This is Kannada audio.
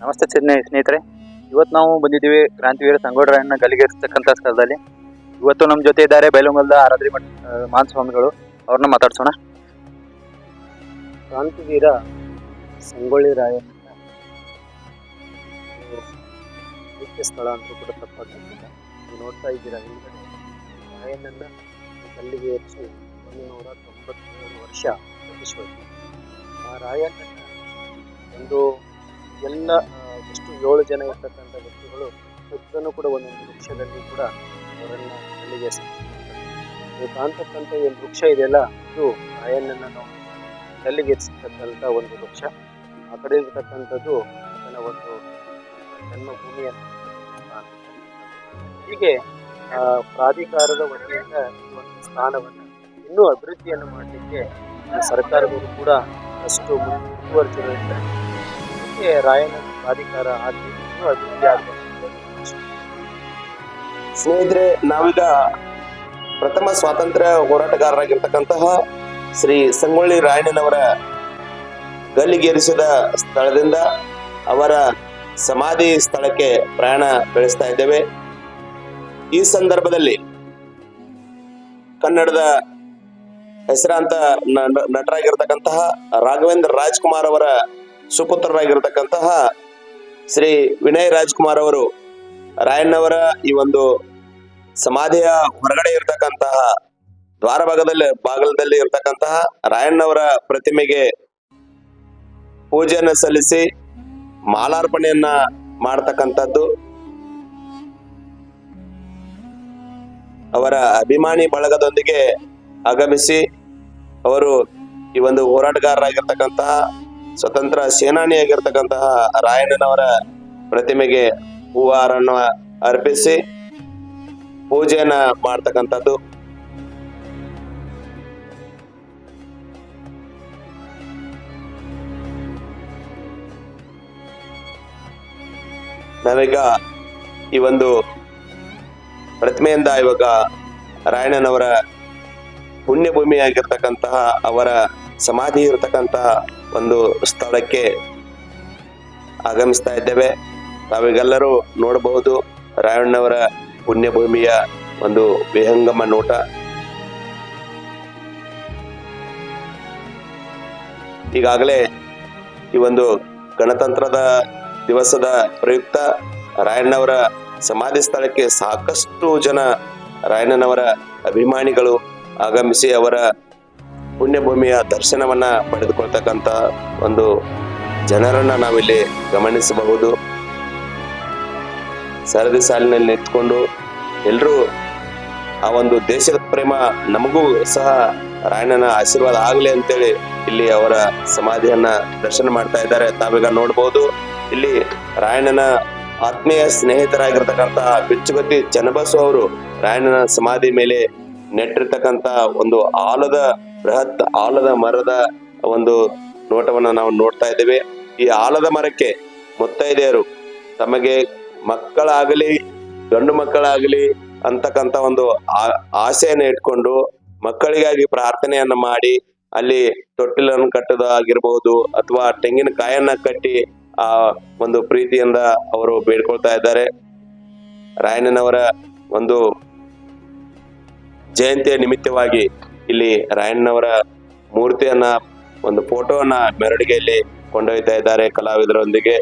ನಮಸ್ತೆ ಸ್ನೇಹಿತರೆ. ಇವತ್ತು ನಾವು ಬಂದಿದ್ದೀವಿ ಕ್ರಾಂತಿವೀರ ಸಂಗೊಳ್ಳಿ ಗಲ್ಲಿಗೇರಿಸ್ತಕ್ಕಂಥ ಸ್ಥಳದಲ್ಲಿ. ಇವತ್ತು ನಮ್ಮ ಜೊತೆ ಇದ್ದಾರೆ ಬೈಲಹೊಂಗಲದ ಆರಾಧ್ರಿ ಮಠ ಮಾನ್ ಸ್ವಾಮಿಗಳು. ಅವ್ರನ್ನ ಮಾತಾಡ್ಸೋಣ. ಕ್ರಾಂತಿವೀರ ಸಂಗೊಳ್ಳಿ ರಾಯಣ್ಣ ಮುಖ್ಯ ಸ್ಥಳ ಅಂತೂ ಕೂಡ ತಪ್ಪಾಗಿಲ್ಲ. ನೀವು ನೋಡ್ತಾ ಇದ್ದೀರಾ ಹಿಂದ್ಗಡೆ ರಾಯಣ್ಣನ ಗಲ್ಲಿಗೆ ಏರಿಸಿ 197 ವರ್ಷ ಪ್ರತಿಷ್ಠಿಸಿತು. ಆ ರಾಯಣ್ಣನ ಒಂದು ಎಲ್ಲ ಎಷ್ಟು 7 ಜನ ಇರ್ತಕ್ಕಂಥ ವ್ಯಕ್ತಿಗಳು ಪ್ರತಿಯೊಬ್ಬರೂ ಕೂಡ ಒಂದೊಂದು ವೃಕ್ಷದಲ್ಲಿ ಕೂಡ ಅವರನ್ನ ಗಲ್ಲಿಗೆ ನೀವು ಕಾಣ್ತಕ್ಕಂಥ ಏನು ವೃಕ್ಷ ಇದೆಯಲ್ಲ, ಇದು ರಾಯಣ್ಣನ ನಾವು ಗಲ್ಲಿಗೇರಿಸತಕ್ಕಂಥ ಒಂದು ವೃಕ್ಷ. ಆ ಕಡೆ ಇರತಕ್ಕಂಥದ್ದು ಅದನ್ನ ಒಂದು ಜನ್ಮಭೂಮಿಯನ್ನು ಹೀಗೆ ಪ್ರಾಧಿಕಾರದ ವತಿಯಿಂದ ಈ ಒಂದು ಸ್ಥಾನವನ್ನು ಇನ್ನೂ ಅಭಿವೃದ್ಧಿಯನ್ನು ಮಾಡಲಿಕ್ಕೆ ಸರ್ಕಾರದವರು ಕೂಡ ಅಷ್ಟು ಮುಂದುವರೆದಿರುತ್ತಾರೆ. ಹೀಗೆ ರಾಯಣ್ಣ ಪ್ರಾಧಿಕಾರ ಆಗಿ ಇನ್ನೂ ಅಭಿವೃದ್ಧಿ ಆಗಬೇಕು. ಸ್ನೇಹಿತರೆ, ನಾವೀಗ ಪ್ರಥಮ ಸ್ವಾತಂತ್ರ್ಯ ಹೋರಾಟಗಾರರಾಗಿರ್ತಕ್ಕಂತಹ ಶ್ರೀ ಸಂಗೊಳ್ಳಿ ರಾಯಣ್ಣನವರ ಗಲ್ಲಿಗೇರಿಸಿದ ಸ್ಥಳದಿಂದ ಅವರ ಸಮಾಧಿ ಸ್ಥಳಕ್ಕೆ ಪ್ರಯಾಣ ಬೆಳೆಸ್ತಾ ಇದ್ದೇವೆ. ಈ ಸಂದರ್ಭದಲ್ಲಿ ಕನ್ನಡದ ಹೆಸರಾಂತ ನಟರಾಗಿರ್ತಕ್ಕಂತಹ ರಾಘವೇಂದ್ರ ರಾಜ್ಕುಮಾರ್ ಅವರ ಸುಪುತ್ರರಾಗಿರ್ತಕ್ಕಂತಹ ಶ್ರೀ ವಿನಯ್ ರಾಜ್ಕುಮಾರ್ ಅವರು ರಾಯಣ್ಣವರ ಈ ಒಂದು ಸಮಾಧಿಯ ಹೊರಗಡೆ ಇರತಕ್ಕಂತಹ ಭಾಗದಲ್ಲಿ ಇರತಕ್ಕಂತಹ ರಾಯಣ್ಣವರ ಪ್ರತಿಮೆಗೆ ಪೂಜೆಯನ್ನು ಸಲ್ಲಿಸಿ ಮಾಲಾರ್ಪಣೆಯನ್ನ ಮಾಡತಕ್ಕಂಥದ್ದು. ಅವರ ಅಭಿಮಾನಿ ಬಳಗದೊಂದಿಗೆ ಆಗಮಿಸಿ ಅವರು ಈ ಒಂದು ಹೋರಾಟಗಾರರಾಗಿರ್ತಕ್ಕಂತಹ ಸ್ವತಂತ್ರ ಸೇನಾನಿಯಾಗಿರ್ತಕ್ಕಂತಹ ರಾಯಣ್ಣನವರ ಪ್ರತಿಮೆಗೆ ಹೂವಾರನ್ನು ಅರ್ಪಿಸಿ ಪೂಜೆಯನ್ನ ಮಾಡ್ತಕ್ಕಂಥದ್ದು. ನಾವೀಗ ಈ ಒಂದು ಪ್ರತಿಮೆಯಿಂದ ಇವಾಗ ರಾಯಣ್ಣನವರ ಪುಣ್ಯಭೂಮಿಯಾಗಿರ್ತಕ್ಕಂತಹ ಅವರ ಸಮಾಧಿ ಇರತಕ್ಕಂತಹ ಒಂದು ಸ್ಥಳಕ್ಕೆ ಆಗಮಿಸ್ತಾ ಇದ್ದೇವೆ. ತಾವೀಗೆಲ್ಲರೂ ನೋಡಬಹುದು ರಾಯಣ್ಣವರ ಪುಣ್ಯಭೂಮಿಯ ಒಂದು ವಿಹಂಗಮ ನೋಟ. ಈಗಾಗಲೇ ಈ ಒಂದು ಗಣತಂತ್ರದ ದಿವಸದ ಪ್ರಯುಕ್ತ ರಾಯಣ್ಣವರ ಸಮಾಧಿ ಸ್ಥಳಕ್ಕೆ ಸಾಕಷ್ಟು ಜನ ರಾಯಣ್ಣನವರ ಅಭಿಮಾನಿಗಳು ಆಗಮಿಸಿ ಅವರ ಪುಣ್ಯಭೂಮಿಯ ದರ್ಶನವನ್ನ ಪಡೆದುಕೊಳ್ತಕ್ಕಂಥ ಒಂದು ಜನರನ್ನ ನಾವಿಲ್ಲಿ ಗಮನಿಸಬಹುದು. ಸರದಿ ಸಾಲಿನಲ್ಲಿ ನಿಂತ್ಕೊಂಡು ಎಲ್ಲರೂ ಆ ಒಂದು ದೇಶದ ಪ್ರೇಮ ನಮಗೂ ಸಹ ರಾಯಣ್ಣನ ಆಶೀರ್ವಾದ ಆಗಲಿ ಅಂತೇಳಿ ಇಲ್ಲಿ ಅವರ ಸಮಾಧಿಯನ್ನ ದರ್ಶನ ಮಾಡ್ತಾ ಇದ್ದಾರೆ. ತಾವೀಗ ನೋಡ್ಬೋದು ಇಲ್ಲಿ ರಾಯಣ್ಣನ ಆತ್ಮೀಯ ಸ್ನೇಹಿತರಾಗಿರ್ತಕ್ಕಂತಹ ಬಿಚ್ಚುಗತ್ತಿ ಚನ್ನಬಸವ ಅವರು ರಾಯಣ್ಣನ ಸಮಾಧಿ ಮೇಲೆ ನೆಟ್ಟಿರ್ತಕ್ಕಂತ ಒಂದು ಬೃಹತ್ ಆಲದ ಮರದ ಒಂದು ನೋಟವನ್ನ ನಾವು ನೋಡ್ತಾ ಇದ್ದೇವೆ. ಈ ಆಲದ ಮರಕ್ಕೆ ಮುತ್ತೈದೆಯರು ತಮಗೆ ಮಕ್ಕಳಾಗಲಿ ಗಂಡು ಮಕ್ಕಳಾಗಲಿ ಅಂತಕ್ಕಂತ ಒಂದು ಆಸೆಯನ್ನು ಇಟ್ಕೊಂಡು ಮಕ್ಕಳಿಗಾಗಿ ಪ್ರಾರ್ಥನೆಯನ್ನ ಮಾಡಿ ಅಲ್ಲಿ ತೊಟ್ಟಿಲನ್ನು ಕಟ್ಟೋದಾಗಿರ್ಬಹುದು ಅಥವಾ ತೆಂಗಿನಕಾಯನ್ನ ಕಟ್ಟಿ ಆ ಒಂದು ಪ್ರೀತಿಯಿಂದ ಅವರು ಬೇಡ್ಕೊಳ್ತಾ ಇದ್ದಾರೆ. ರಾಯಣ್ಣನವರ ಒಂದು ಜಯಂತಿಯ ನಿಮಿತ್ತವಾಗಿ ಇಲ್ಲಿ ರಾಯಣ್ಣನವರ ಮೂರ್ತಿಯನ್ನ ಒಂದು ಫೋಟೋವನ್ನ ಮೆರವಣಿಗೆಯಲ್ಲಿ ಕೊಂಡೊಯ್ತಾ ಇದ್ದಾರೆ ಕಲಾವಿದರೊಂದಿಗೆ.